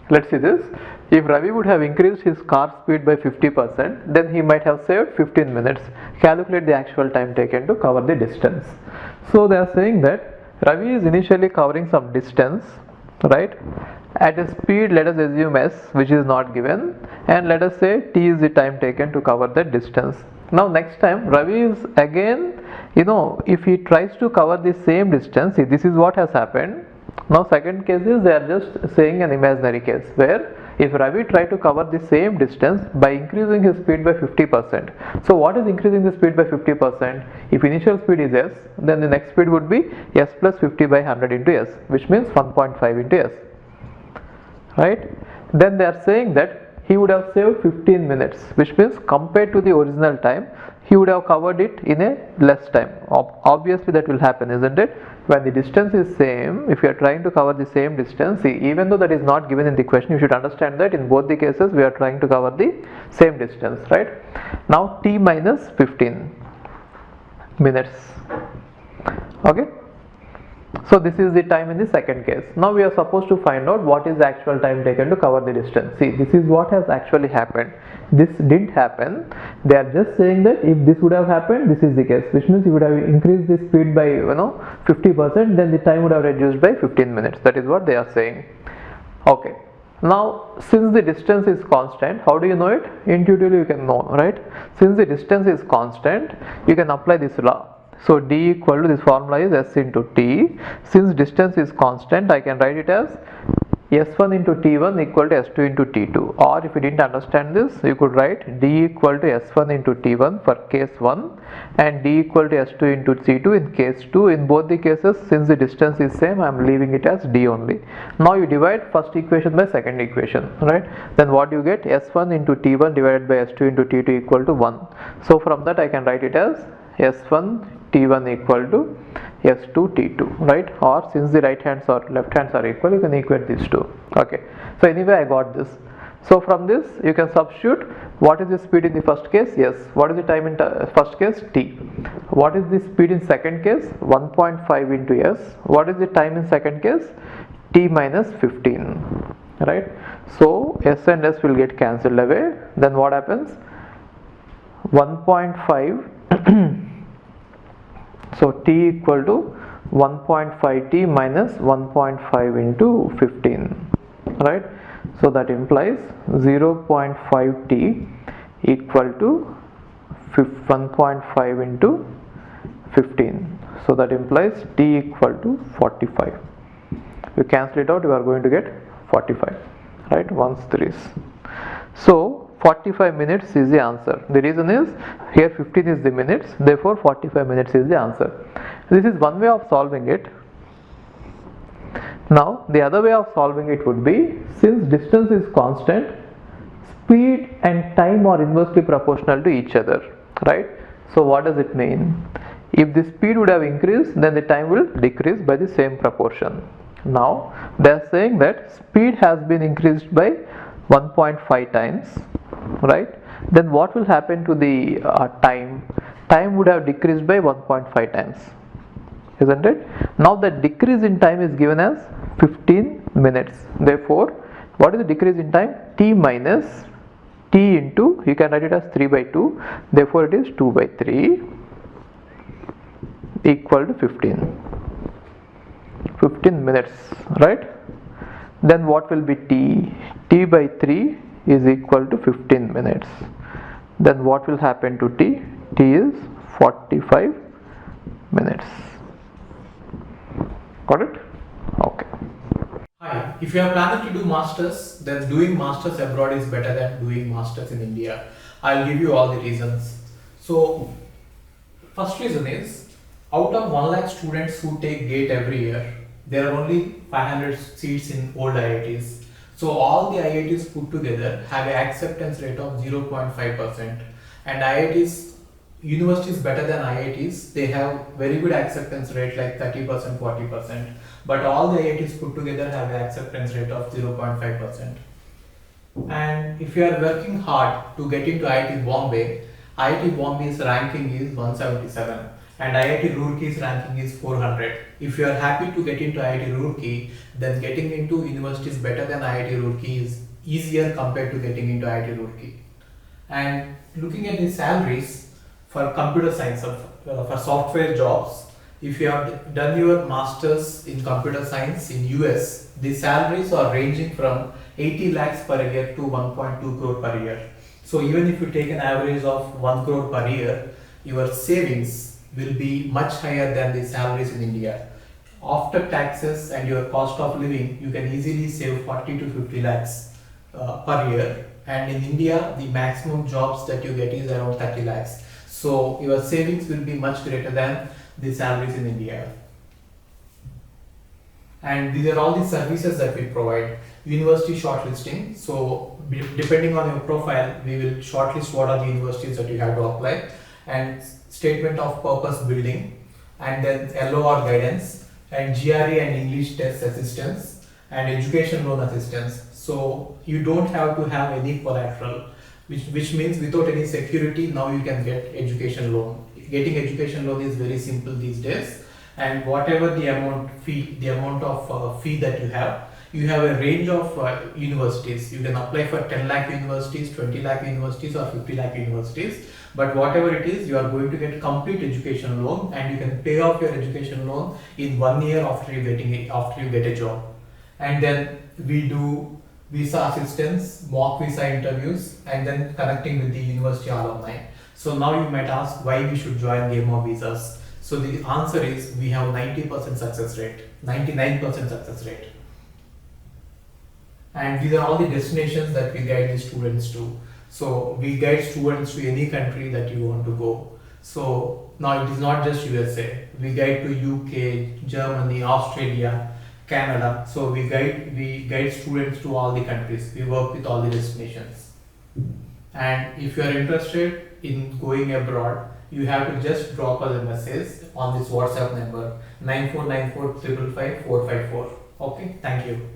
Let's see this. If Ravi would have increased his car speed by 50%, then he might have saved 15 minutes. Calculate the actual time taken to cover the distance. So they are saying that Ravi is initially covering some distance, right? At a speed, let us assume s, which is not given, and let us say t is the time taken to cover that distance. Now next time Ravi is again, if he tries to cover the same distance, see, this is what has happened. Now second case is they are just saying an imaginary case where if Ravi tried to cover the same distance by increasing his speed by 50%. So what is increasing the speed by 50%? If initial speed is s, then the next speed would be s plus 50 by 100 into s, which means 1.5 into s, right? Then they are saying that he would have saved 15 minutes, which means compared to the original time, he would have covered it in a less time. Obviously that will happen, isn't it? When the distance is same, if you are trying to cover the same distance, see, even though that is not given in the question, you should understand that in both the cases we are trying to cover the same distance, right? Now t minus 15 minutes. Okay. So this is the time in the second case. Now we are supposed to find out what is the actual time taken to cover the distance. See, this is what has actually happened. This didn't happen. They are just saying that if this would have happened, this is the case, which means you would have increased the speed by 50%, then the time would have reduced by 15 minutes. That is what they are saying. Okay. Now since the distance is constant, how do you know it? Intuitively you can know, right? Since the distance is constant, you can apply this law. So d equal to, this formula is s into t. Since distance is constant, I can write it as s1 into t1 equal to s2 into t2, or if you didn't understand this, you could write d equal to s1 into t1 for case 1 and d equal to s2 into t2 in case 2. In both the cases, since the distance is same, I am leaving it as d only. Now you divide first equation by second equation, right? Then what you get? s1 into t1 divided by s2 into t2 equal to 1. So from that I can write it as s1 t1 equal to s2 t2, right? Or since the right hands or left hands are equal, you can equate these two. Okay, so anyway I got this. So from this you can substitute what is the speed in the first case, yes. What is the time in first case, t. What is the speed in second case, 1.5 into s. What is the time in second case, t minus 15, right? So s and s will get cancelled away. Then what happens? 1.5 so t equal to 1.5t minus 1.5 into 15, right? So that implies 0.5t equal to 1.5 into 15. So that implies t equal to 45. You cancel it out, you are going to get 45, right? 1's 3's. So 45 minutes is the answer. The reason is here 15 is the minutes, therefore 45 minutes is the answer. This is one way of solving it. Now the other way of solving it would be, since distance is constant, speed and time are inversely proportional to each other, right? So what does it mean? If the speed would have increased, then the time will decrease by the same proportion. Now they are saying that speed has been increased by 1.5 times, right? Then what will happen to the time? Time would have decreased by 1.5 times, isn't it? Now the decrease in time is given as 15 minutes. Therefore, what is the decrease in time? T minus t into, you can write it as 3 by 2. Therefore, it is 2 by 3 equal to 15 minutes, right? Then what will be t? T by 3 is equal to 15 minutes. Then what will happen to t? T is 45 minutes. Got it? Okay. Hi, if you are planning to do masters, then doing masters abroad is better than doing masters in India. I'll give you all the reasons. So, first reason is, out of 1 lakh students who take GATE every year, there are only 500 seats in old IITs. So all the IITs put together have an acceptance rate of 0.5%, and IITs, universities better than IITs, they have very good acceptance rate like 30%, 40%, but all the IITs put together have an acceptance rate of 0.5%. And if you are working hard to get into IIT Bombay's ranking is 177. and IIT Roorkee's ranking is 400. If you are happy to get into IIT Roorkee, then getting into universities better than IIT Roorkee is easier compared to getting into IIT Roorkee. And looking at the salaries for computer science, for software jobs, if you have done your masters in computer science in US, the salaries are ranging from 80 lakhs per year to 1.2 crore per year. So even if you take an average of 1 crore per year, your savings will be much higher than the salaries in India. After taxes and your cost of living, you can easily save 40 to 50 lakhs per year. And in India, the maximum jobs that you get is around 30 lakhs. So your savings will be much greater than the salaries in India. And these are all the services that we provide. University shortlisting. So depending on your profile, we will shortlist what are the universities that you have to apply, and statement of purpose building, and then LOR guidance, and GRE and English test assistance, and education loan assistance. So you don't have to have any collateral, which means without any security, now you can get education loan. Getting education loan is very simple these days, and whatever the amount of fee that you have a range of universities. You can apply for 10 lakh universities, 20 lakh universities, or 50 lakh universities. But whatever it is, you are going to get complete education loan, and you can pay off your education loan in 1 year after you get a job. And then we do visa assistance, mock visa interviews, and then connecting with the university alumni. So now you might ask why we should join Game of Visas. So the answer is we have 90% success rate, 99% success rate. And these are all the destinations that we guide the students to. So we guide students to any country that you want to go. So now it is not just USA. We guide to UK, Germany, Australia, Canada. So we guide students to all the countries. We work with all the destinations. And if you are interested in going abroad, you have to just drop us a message on this WhatsApp number 9494 555 454. Okay, thank you.